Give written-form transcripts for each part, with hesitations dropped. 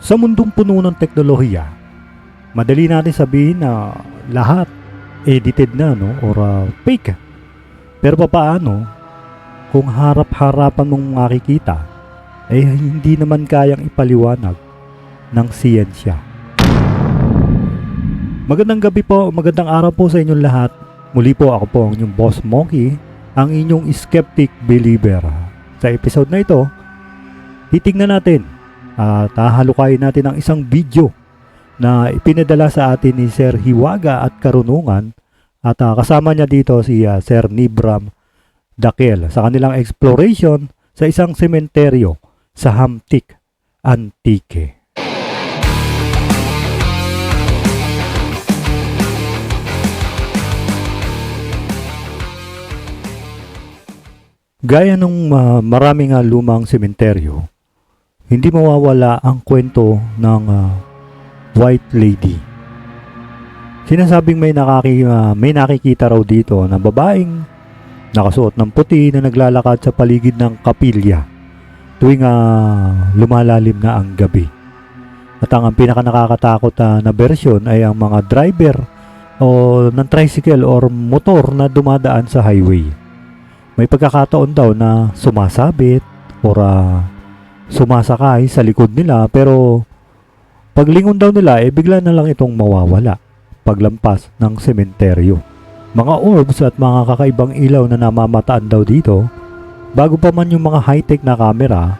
Sa mundong puno ng teknolohiya, madali natin sabihin na lahat edited na, no? Or fake. Pero papaano kung harap-harapan mong makikita hindi naman kayang ipaliwanag ng siyensya? Magandang gabi po, magandang araw po sa inyong lahat. Muli po ako po ang inyong Boss Monkey, ang inyong skeptic believer. Sa episode na ito, titignan natin at hahalukayin natin ang isang video na ipinadala sa atin ni Sir Hiwaga at Karunungan at kasama niya dito si Sir Nibram Dakel sa kanilang exploration sa isang sementeryo sa Hamtik, Antique. Gaya nung maraming lumang sementeryo, hindi mawawala ang kwento ng White Lady. Sinasabing may nakikita raw dito na babaeng nakasuot ng puti na naglalakad sa paligid ng kapilya tuwing lumalalim na ang gabi. At ang pinaka nakakatakot na bersyon ay ang mga driver o ng tricycle or motor na dumadaan sa highway. May pagkakataon daw na sumasabit or sumasakay sa likod nila, pero paglingon daw nila bigla na lang itong mawawala paglampas ng sementeryo. Mga orbs at mga kakaibang ilaw na namamataan daw dito. Bago pa man yung mga high-tech na camera,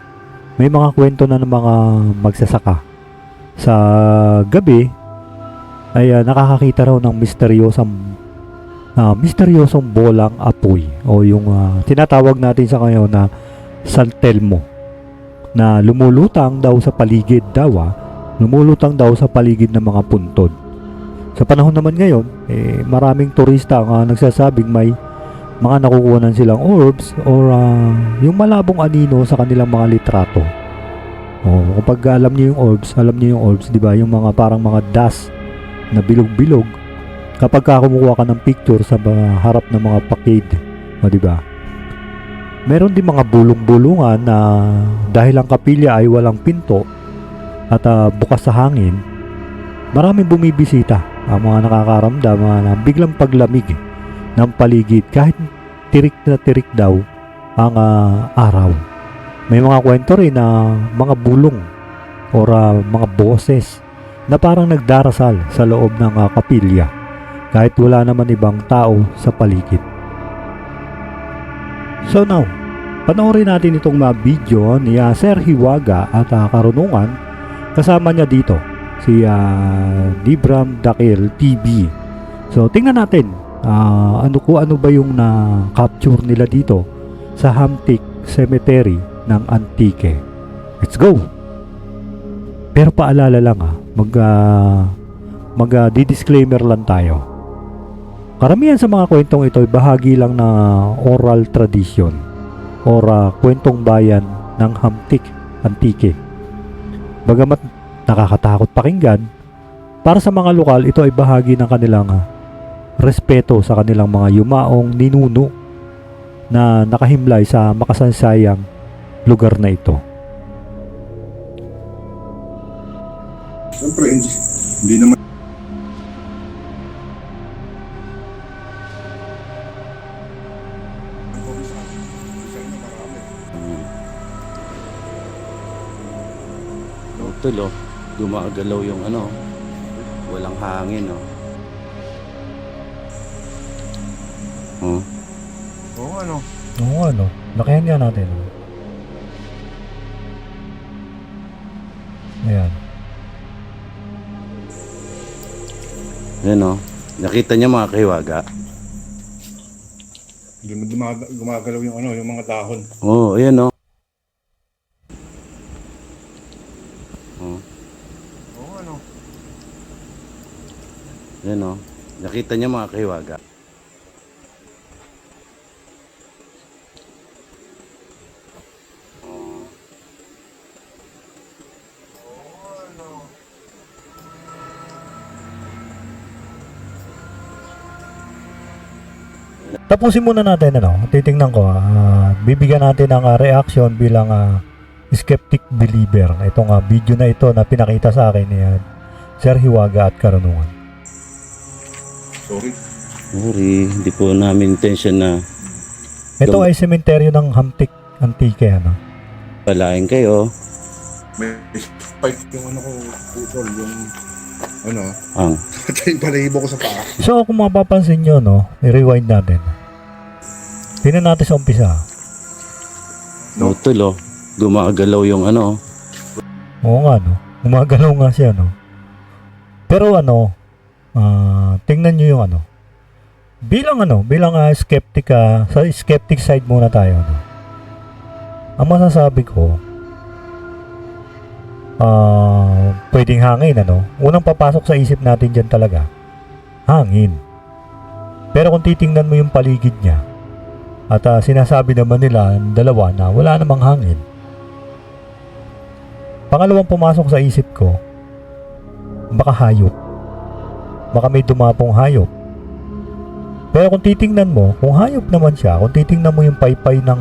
may mga kwento na ng mga magsasaka sa gabi ay nakakakita raw ng misteryosong bolang apoy o yung tinatawag natin sa ngayon na San Telmo, na lumulutang daw sa paligid ng mga puntod. Sa panahon naman ngayon, maraming turista ang nagsasabing may mga nakukuhanan silang orbs or yung malabong anino sa kanilang mga litrato. Kapag alam niyo yung orbs, di ba? Yung mga parang mga dust na bilog-bilog kapag kumukuha ka ng picture sa harap ng mga facade, di ba? Meron din mga bulong-bulungan na dahil ang kapilya ay walang pinto at bukas sa hangin, maraming bumibisita ang mga nakakaramdam na biglang paglamig ng paligid kahit tirik na tirik daw ang araw. May mga kwento rin na mga bulong or mga boses na parang nagdarasal sa loob ng kapilya kahit wala naman ibang tao sa paligid. So now, panoorin natin itong video ni Sir Hiwaga at Karunungan. Kasama niya dito si Nibram Dakel TV. So tingnan natin ano ba yung na-capture nila dito sa Hamtik Cemetery ng Antique. Let's go! Pero paalala lang mag-disclaimer lang tayo. Karamihan sa mga kwentong ito ay bahagi lang na oral tradition or kwentong bayan ng Hamtik, Antique. Bagamat nakakatakot pakinggan, para sa mga lokal ito ay bahagi ng kanilang respeto sa kanilang mga yumaong ninuno na nakahimlay sa makasaysayang lugar na ito. Siyempre, hindi naman tulo, gumagalaw yung walang hangin, Oo, lakihan nga natin. Ayan. Yan, nakita niya mga kahiwaga. gumagalaw yung mga dahon. Oo, ayan, Yan, nakita niya mga kahiwaga. Tapusin muna natin, titingnan ko, bibigyan natin ng reaction bilang skeptic believer. Itong video na ito na pinakita sa akin ni Sir Hiwaga at Karunungan. Sorry. Sorry, hindi po namin intention na Ito ay sementeryo ng Hamtik Antique, ano? palain kayo. May spike yung ano ko, putol, yung ano, Ang yung balahibo ko sa paa. So kung mapapansin nyo, no, i-rewind natin. Tingnan natin sa umpisa. No. utol, gumagalaw yung ano. Oo nga, no? Gumagalaw nga siya, no? Pero tingnan nyo yung bilang skeptic, sa skeptic side muna tayo, no? Ang masasabi ko, pwedeng hangin, unang papasok sa isip natin dyan talaga, hangin. Pero kung titingnan mo yung paligid niya, at sinasabi naman nila dalawa na wala namang hangin, pangalawang pumasok sa isip ko, baka hayop, baka may dumapong hayop. Pero kung titingnan mo, kung hayop naman siya, kung titingnan mo yung paypay ng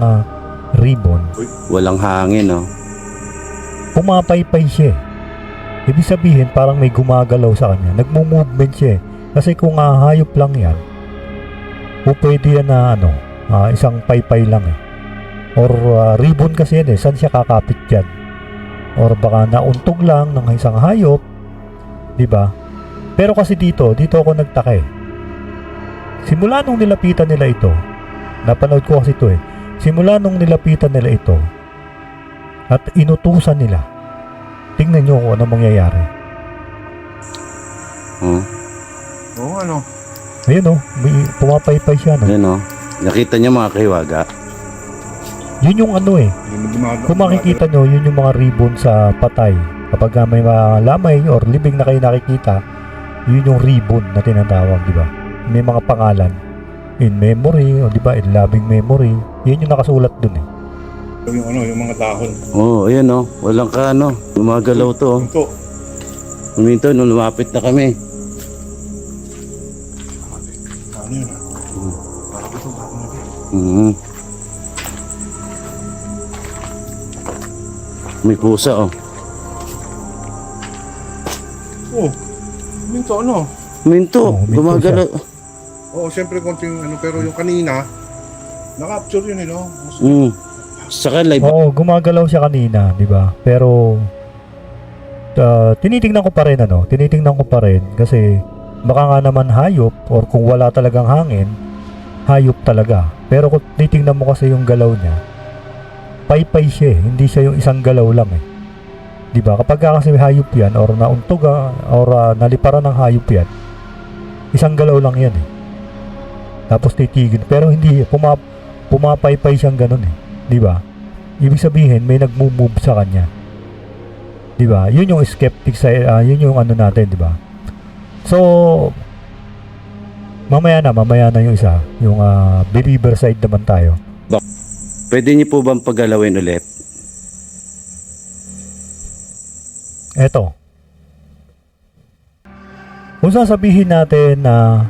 ribbon, Walang hangin, no? pumapaypay siya. Ibig sabihin parang may gumagalaw sa kanya, nagmo-movement siya. Kasi kung hayop lang yan, o pwede yan na isang paypay lang or ribbon kasi yan saan siya kakapit dyan, or baka nauntog lang ng isang hayop, di ba? Pero kasi dito ako nagtaka. Simula nung nilapitan nila ito, napanood ko kasi ito simula nung nilapitan nila ito at inutusan nila, tingnan nyo kung ano mangyayari. Oo, ano. Ayun, may pumapaypay siya, no? Yan, nakita niyo mga kahiwaga. Yun yung kung makikita nyo, yun yung mga ribbon sa patay. Kapag may mga lamay or libing na kayo nakikita, yun yung ribbon na tinatawag, di ba? May mga pangalan, in memory, o di ba, in loving memory. Yun yung nakasulat dun Yung mga dahon. Ayan, walang gumagalaw to. Ito. Huminto nung lumapit na kami. Ano yun? Parang ito, dahon na ito. May pusa, Oh, minto Huminto, Oo, huminto gumagalaw. Oo, syempre konting pero yung kanina, na-capture yun Saka live. Oo, gumagalaw siya kanina, di ba? Pero tinitingnan ko pa rin kasi baka nga naman hayop, or kung wala talagang hangin, hayop talaga. Pero kung titingnan mo kasi yung galaw niya, paypay siya, hindi siya yung isang galaw lang di ba? Kapag kasi hayop yan, or nauntog or naliparan ng hayop yan, isang galaw lang yan tapos titigil, pero hindi pumapaypay siyang ganun di ba? Ibig sabihin may nagmo-move sa kanya, di ba? Yun yung skeptic side, yun yung natin, di ba? So mamaya na yung isa, yung believer side naman tayo. Pwede niyo po bang paggalawin ulit? Eto, kung sasabihin natin na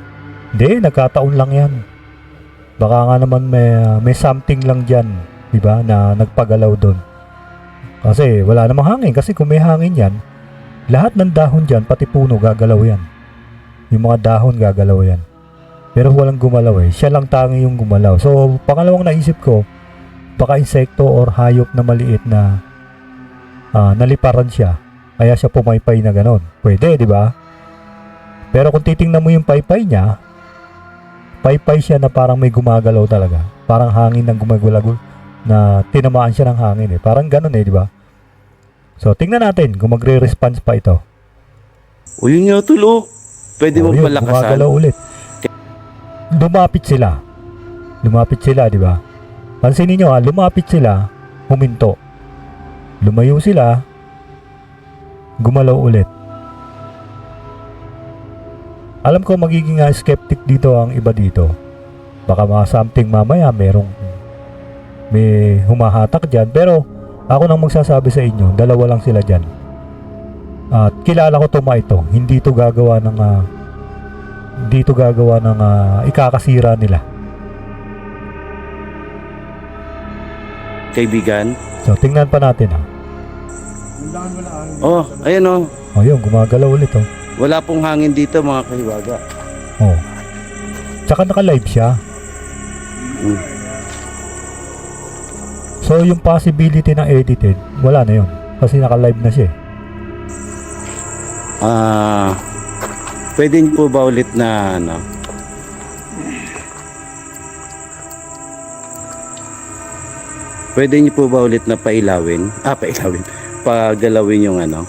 hindi, nagkataon lang yan, baka nga naman may something lang dyan, di ba, na nagpagalaw doon. Kasi wala namang hangin, kasi kung may hangin yan, lahat ng dahon dyan, pati puno, gagalaw yan. Yung mga dahon gagalaw yan. Pero walang gumalaw siya lang tangi yung gumalaw. So pangalawang naisip ko, baka insekto or hayop na maliit na naliparan siya, kaya siya pumaypay na ganon. Pwede, di ba? Pero kung titingnan mo yung paypay niya, paypay siya na parang may gumagalaw talaga. Parang hangin ng gumagalaw na tinamaan siya ng hangin Parang ganon di ba? So tingnan natin kung magre-response pa ito. Yun nga tulo. Pwede mo yun, palakasan. gumagalaw ulit. Lumapit sila, di ba? Pansinin nyo lumapit sila, huminto. Lumayo sila, gumalaw ulit. Alam ko magiging skeptic dito ang iba dito. Baka something mamaya may humahatak dyan. Pero ako nang magsasabi sa inyo, dalawa lang sila dyan. At kilala ko ito. Hindi ito gagawa ng ikakasira nila. Kaibigan, So tingnan pa natin Kailangan wala ang Oh, ayan oh. O yun, gumagalaw ulit oh. Wala pong hangin dito mga kahiwaga. Oh. Tsaka naka-live siya. Mm. So yung possibility ng edited, wala na yun. Kasi naka-live na siya. Pwede niyo po ba ulit na ano? Pwede niyo po ba ulit na pailawin? Pailawin. Pagalawin yung ano?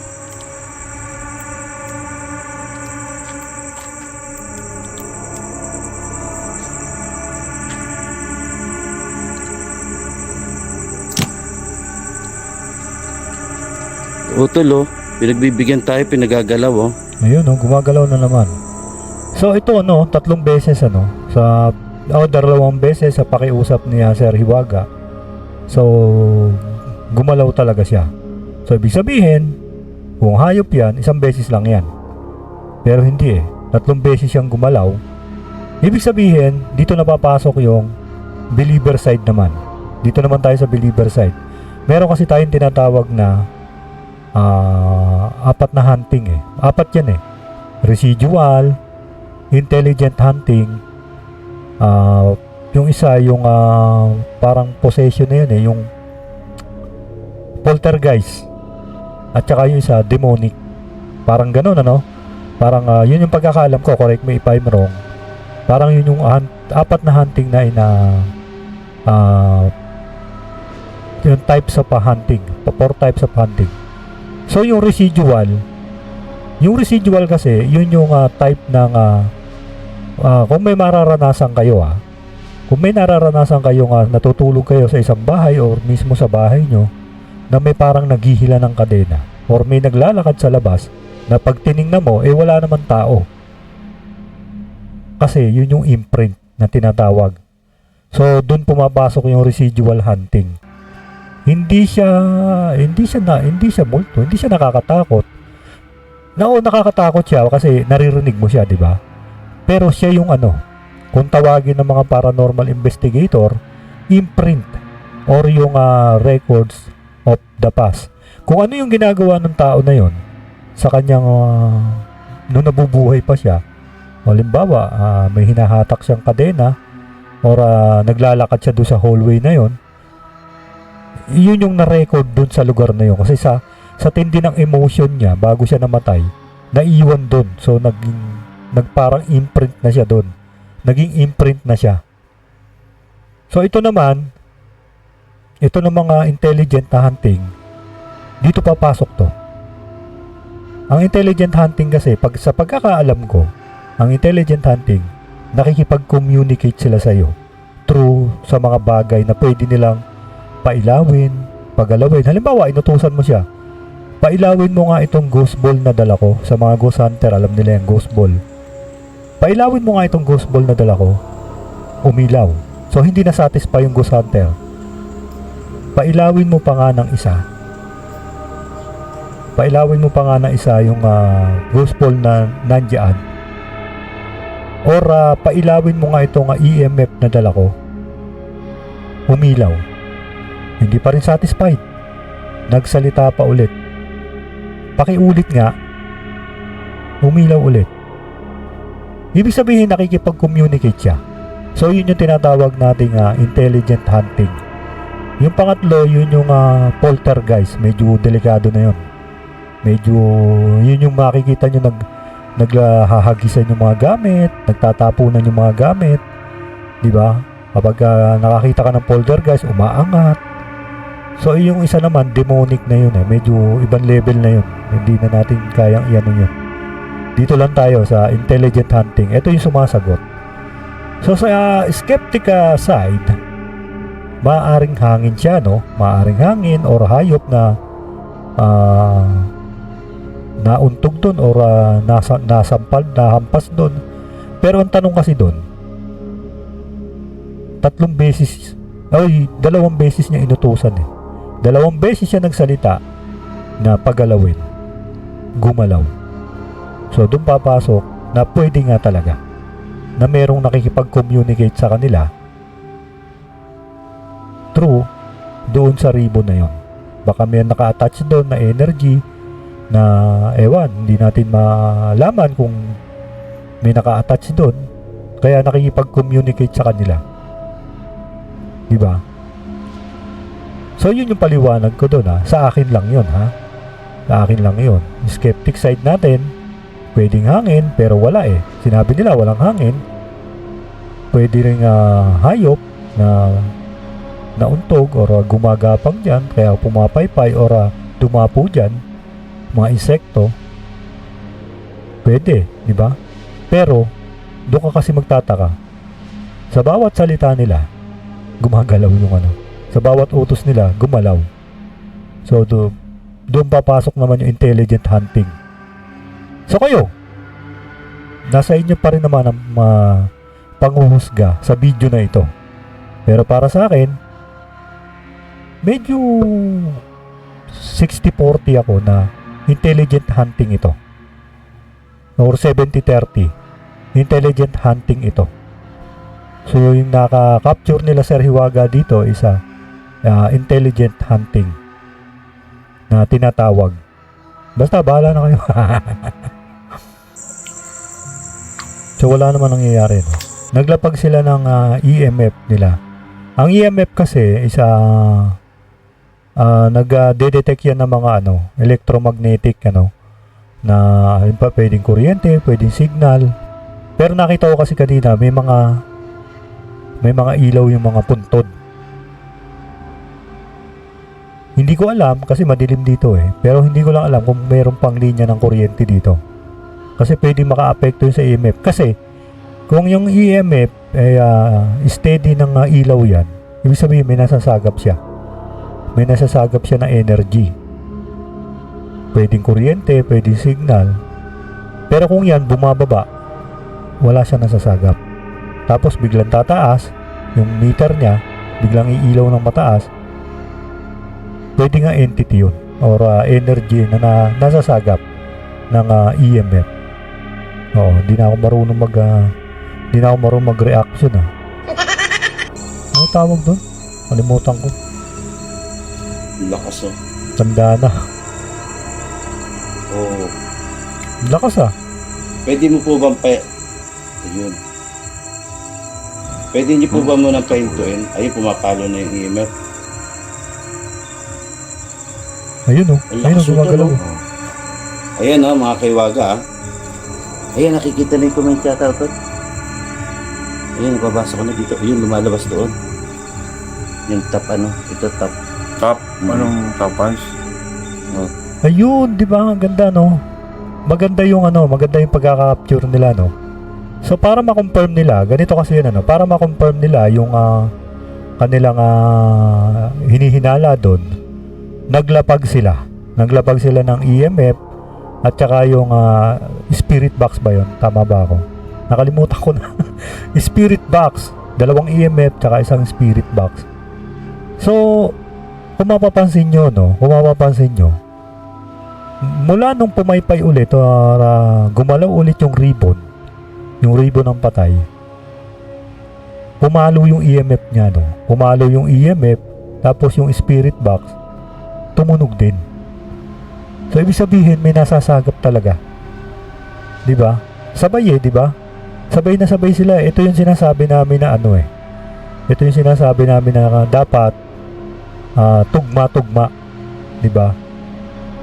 Utol oh. Pinagbibigyan tayo, pinagagalaw oh. Ayun oh, gumagalaw na naman. So ito no, 3 beses ano, sa 2 beses sa pakiusap ni Sir Hiwaga. So gumalaw talaga siya. So ibig sabihin, kung hayop yan, 1 beses lang yan. Pero hindi 3 beses siyang gumalaw. Ibig sabihin, dito na papasok yung believer side naman. Dito naman tayo sa believer side. Meron kasi tayong tinatawag na 4 na hunting 4 yan residual, intelligent hunting, yung isa yung parang possession na yun yung poltergeist, at saka yung isa demonic, parang ganun ano, parang yun yung pagkakaalam ko, correct me if I'm wrong, parang yun yung 4 na hunting na yung types of hunting, 4 types of hunting. So yung residual kasi, yun yung type ng kung may mararanasan kayo kung may nararanasan kayo natutulog kayo sa isang bahay or mismo sa bahay nyo na may parang naghihila ng kadena or may naglalakad sa labas na pag tinignan mo, wala naman tao. Kasi yun yung imprint na tinatawag. So dun pumapasok yung residual hunting. Hindi siya multo, hindi siya nakakatakot. Nakakatakot siya kasi naririnig mo siya, di ba? Pero siya yung kung tawagin ng mga paranormal investigator, imprint or yung records of the past. Kung ano yung ginagawa ng tao na yon sa kanyang nung nabubuhay pa siya. Halimbawa, may hinahatak siyang kadena or naglalakad siya doon sa hallway na yon. Yun yung na-record dun sa lugar na yun kasi sa tindi ng emotion niya bago siya namatay, naiwan dun. So nagparang imprint na siya dun, naging imprint na siya. So ito ng mga intelligent na hunting, dito papasok to. Ang intelligent hunting kasi, sa pagkakaalam ko, ang intelligent hunting, nakikipag-communicate sila sa iyo through sa mga bagay na pwede nilang pailawin, pagalawin. Halimbawa, inutusan mo siya, pailawin mo nga itong ghost ball na dala ko. Sa mga ghost hunter, alam nila yung ghost ball. Pailawin mo nga itong ghost ball na dala ko. Umilaw. So hindi na satisfy yung ghost hunter. Pailawin mo pa nga ng isa. Pailawin mo pa nga ng isa yung ghost ball na nandiyan. Or pailawin mo nga itong EMF na dala ko. Umilaw. Hindi pa rin satisfied. Nagsalita pa ulit. Pakiulit nga. Umilaw ulit. Ibig sabihin nakikipag-communicate siya. So yun yung tinatawag nating intelligent hunting. Yung pangatlo, yun yung poltergeist. Medyo delikado na yun. Medyo yun yung makikita nyo naghahagisan yung mga gamit, nagtatapunan yung mga gamit. Diba? Kapag nakakita ka ng poltergeist, umaangat. So yung isa naman, demonic na yun medyo ibang level na yun. Hindi na natin kayang iano yun. Dito lang tayo sa intelligent hunting. Ito yung sumasagot. So sa skeptic side, maaaring hangin siya, no? Maaaring hangin or hayop na nauntog doon or nasampal, nahampas doon. Pero ang tanong kasi doon, 2 beses niya inutusan 2 beses siya nagsalita na pagalawin, gumalaw. So doon papasok na pwede nga talaga na merong nakikipag-communicate sa kanila through doon sa ribbon na yon. Baka may naka-attach doon na energy na ewan, hindi natin malaman kung may naka-attach doon. Kaya nakikipag-communicate sa kanila. Diba? So yun yung paliwanag ko doon ha. Sa akin lang yun ha. Sa akin lang yun. Skeptic side natin, pwedeng hangin pero wala eh. Sinabi nila walang hangin. Pwede rin hayop na nauntog or gumagapang dyan kaya pumapaypay or dumapo dyan, mga insekto. Pwede, di ba? Pero doon ka kasi magtataka. Sa bawat salita nila, gumagalaw yung ano. Sa bawat utos nila, gumalaw. So doon papasok naman yung intelligent hunting. So kayo, nasa inyo pa rin naman ang panghuhusga sa video na ito. Pero para sa akin, medyo 60-40 ako na intelligent hunting ito. Or 70-30. Intelligent hunting ito. So yung naka-capture nila Sir Hiwaga dito is intelligent hunting na tinatawag. Basta bahala na kayo. So wala naman nangyayari, no? Naglapag sila ng EMF nila. Ang EMF kasi is nag-detect yan ng mga electromagnetic na pwedeng kuryente, pwedeng signal. Pero nakita ko kasi kanina may mga ilaw yung mga puntod. Hindi ko alam kasi madilim dito eh. Pero hindi ko lang alam kung mayroong pang linya ng kuryente dito. Kasi pwedeng maka-apekto yun sa EMF. Kasi kung yung EMF ay steady ng ilaw yan, ibig sabihin may nasasagap siya. May nasasagap siya na energy. Pwedeng kuryente, pwedeng signal. Pero kung yan bumababa, wala siya nasasagap. Tapos biglang tataas, yung meter niya, biglang iilaw ng mataas, pwede nga entity yun. Or energy na nasasagap ng EMF. Oo, hindi na ako marunong mag-reaction Ano tawag doon? Kalimutan ko. Lakas oh. Tanda na. Oo. Lakas Pwede mo po bang ayun. Pwede niyo po ba munang pahintuin? Ayun, pumapalo na yung EMF. Ayun Lakas gumagalaw. Ayan mga kaiwaga Ayan, nakikita na yung comment yata ito. Ayan, babasa ko na dito. Ayun, lumalabas doon. Yung top ito top. Top? Anong top punch? Ayun, di ba? Ang ganda, no? Maganda yung pagkaka-capture nila, no? So, para ma-confirm nila, ganito kasi yun, para ma-confirm nila yung kanilang hinihinala doon, naglapag sila ng EMF at saka yung spirit box ba yun? Tama ba ako? Nakalimutan ko na. Spirit box. 2 EMF tsaka isang spirit box. So, kung mapapansin nyo, mula nung pumaypay ulit gumalaw ulit yung ribbon ng patay, pumalo yung EMF niya, pumalo yung EMF, tapos yung spirit box tumunog din. So ibig sabihin may nasasagap talaga, di ba? Sabay di ba? Sabay na sabay sila. Ito yung sinasabi namin na ito yung sinasabi namin na dapat tugma-tugma, di ba?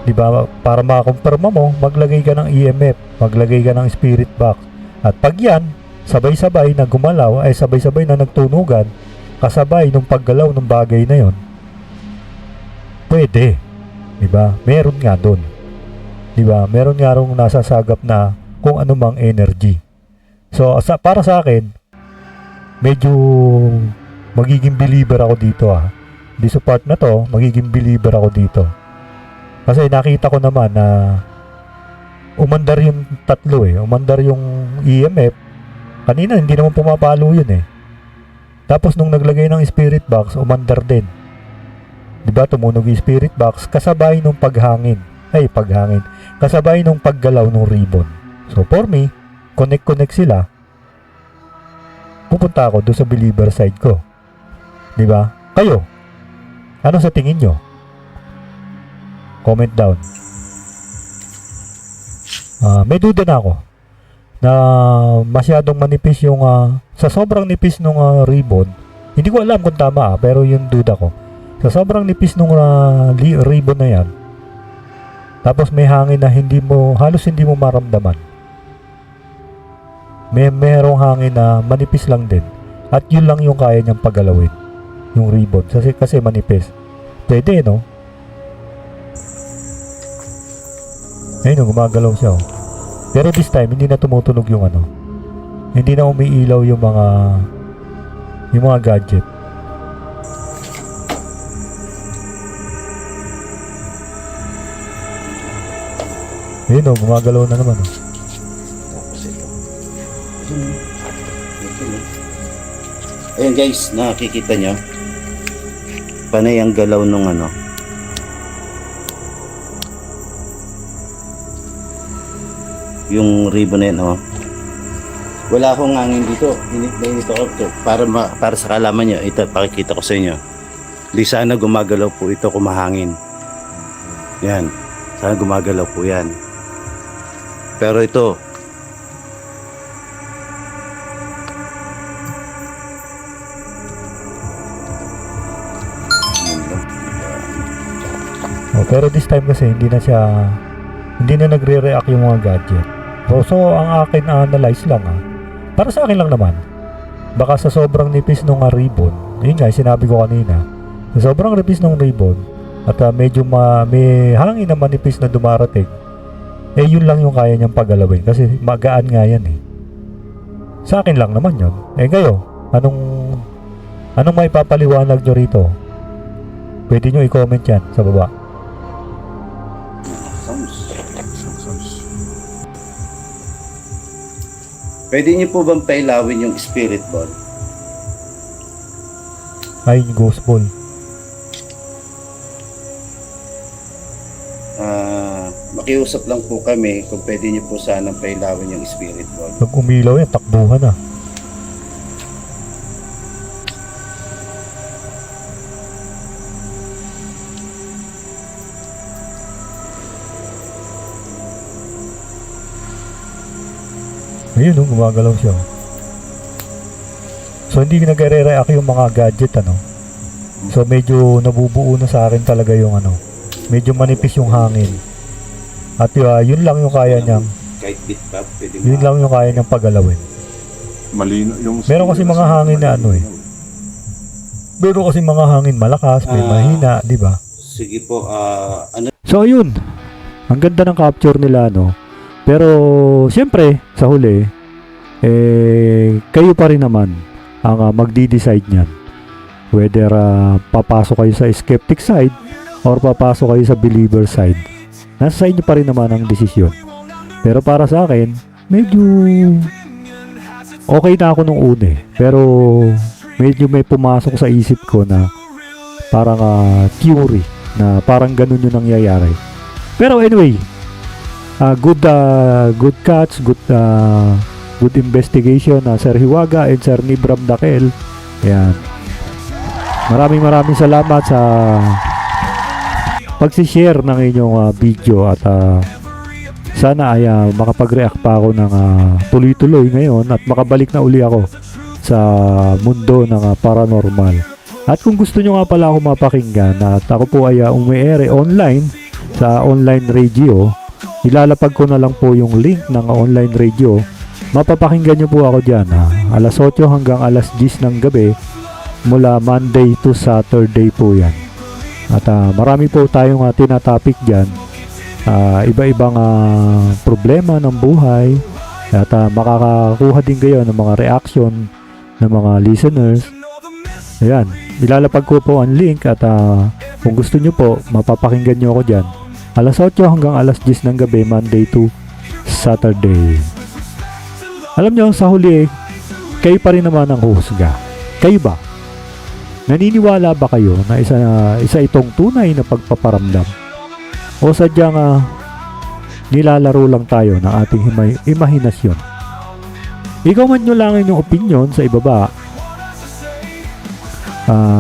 Di ba? Para makakumpirma mo, maglagay ka ng EMF, maglagay ka ng spirit box. At pag yan, sabay-sabay na gumalaw, ay sabay-sabay na nagtunugan, kasabay nung paggalaw ng bagay na yon, pwede. Diba? Meron nga doon. Diba? Meron nga rong nasasagap na kung anumang energy. So, para sa akin, medyo magiging believer ako dito Di sa part na to, magiging believer ako dito. Kasi nakita ko naman na umandar yung tatlo umandar yung EMF. Kanina hindi naman pumapalo yun Tapos nung naglagay ng spirit box, umandar din. Diba, tumunog yung spirit box kasabay nung paghangin. Kasabay nung paggalaw ng ribbon. So for me, connect sila. Pupunta ako doon sa believer side ko. Diba? Kayo, ano sa tingin nyo? Comment down. May duda na ako na masyadong manipis yung sa sobrang nipis nung ribbon. Hindi ko alam kung tama pero yung duda ko. Sa sobrang nipis nung ribbon na yan, tapos may hangin na halos hindi mo maramdaman. Merong hangin na manipis lang din. At yun lang yung kaya niyang pagalawin. Yung ribbon. Kasi manipis. Pwede, no? Ayun, gumagalaw siya. Oh. Pero this time, hindi na tumutunog yung Hindi na umiilaw yung mga gadget. Ayun, gumagalaw na naman. Tapos ito. Ayan guys, nakikita nyo. Panay ang galaw nung yung ribbon na yan, wala akong hangin dito. Init na init ako to. Para sa kalaman nyo, ito, pakikita ko sa inyo. Di sana gumagalaw po ito kung mahangin. Yan. Sana gumagalaw po yan. Pero ito, pero this time kasi hindi na nagre-react yung mga gadget. So ang akin analyze lang para sa akin lang naman. Baka sa sobrang nipis nung ribbon, yun nga sinabi ko kanina. Sa sobrang nipis nung ribbon at medyo may hangin na manipis na dumarating. Yun lang yung kaya niyang pagalawin kasi magaan nga yan eh. Sa akin lang naman yun. Kayo, anong may papaliwanag nyo rito? Pwede nyo i-comment yan sa baba. pwede niyo po bang pailawin yung spirit ball? Ay, yung ghost ball. Makiusap lang po kami kung pwede niyo po sanang pailawin yung spirit ball. Pag umilaw yan, takbuhan na. Ayun, gumagalaw siya. So hindi nagre-react yung mga gadget So medyo nabubuo na sa akin talaga yung medyo manipis yung hangin. At yun lang yung kaya niyang kahit bit pa, pwede yun lang yung kaya niyang pagalawin. Malino yung Meron kasi mga hangin na Meron kasi mga hangin malakas, may mahina, di ba? Sige po, So ayun. Ang ganda ng capture nila Pero siyempre sa huli kayo pa rin naman ang magdi-decide niyan. Whether papasok kayo sa skeptic side or papasok kayo sa believer side. Nasa sa inyo pa rin naman ang desisyon. Pero para sa akin, medyo okay na ako nung una Pero medyo may pumasok sa isip ko na parang theory na parang ganun yung nangyayari. Pero anyway, good catch, good investigation Sir Hiwaga and Sir Nibram Dakel. Ayan. Maraming salamat sa pag-share ng inyong video at sana ay makapag-react pa ako ng tuloy-tuloy ngayon at makabalik na uli ako sa mundo ng paranormal. At kung gusto nyo nga pala ako mapakinggan at ako po ay umiere online sa online radio, ilalapag ko na lang po yung link ng online radio. Mapapakinggan nyo po ako dyan alas 8 hanggang alas 10 ng gabi mula Monday to Saturday po yan. At marami po tayong tinatopic dyan, iba-ibang problema ng buhay at makakakuha din kayo ng mga reaction ng mga listeners. Ayan, ilalapag ko po ang link at kung gusto nyo po mapapakinggan nyo ako dyan alas 8 hanggang alas 10 ng gabi Monday to Saturday. Alam nyo, sa huli kayo pa rin naman ang husga. Kayo ba? Naniniwala ba kayo na isa itong tunay na pagpaparamdam? O sadyang nilalaro lang tayo ng ating imahinasyon? I-comment nyo lang inyong opinion sa ibaba.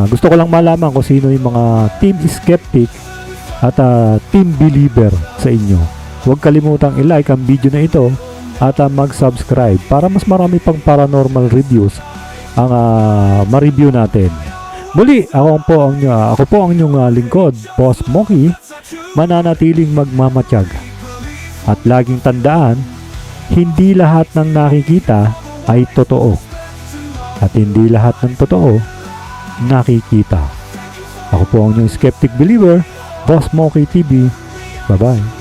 Gusto ko lang malaman kung sino yung mga team skeptic at team believer sa inyo. Huwag kalimutang i-like ang video na ito at mag-subscribe para mas marami pang paranormal reviews ang ma-review natin. Muli, ako po ang inyong lingkod, Boss Moki, mananatiling magmamatiyag. At laging tandaan, hindi lahat ng nakikita ay totoo. At hindi lahat ng totoo nakikita. Ako po ang inyong skeptic believer, Boss Moki TV. Bye-bye.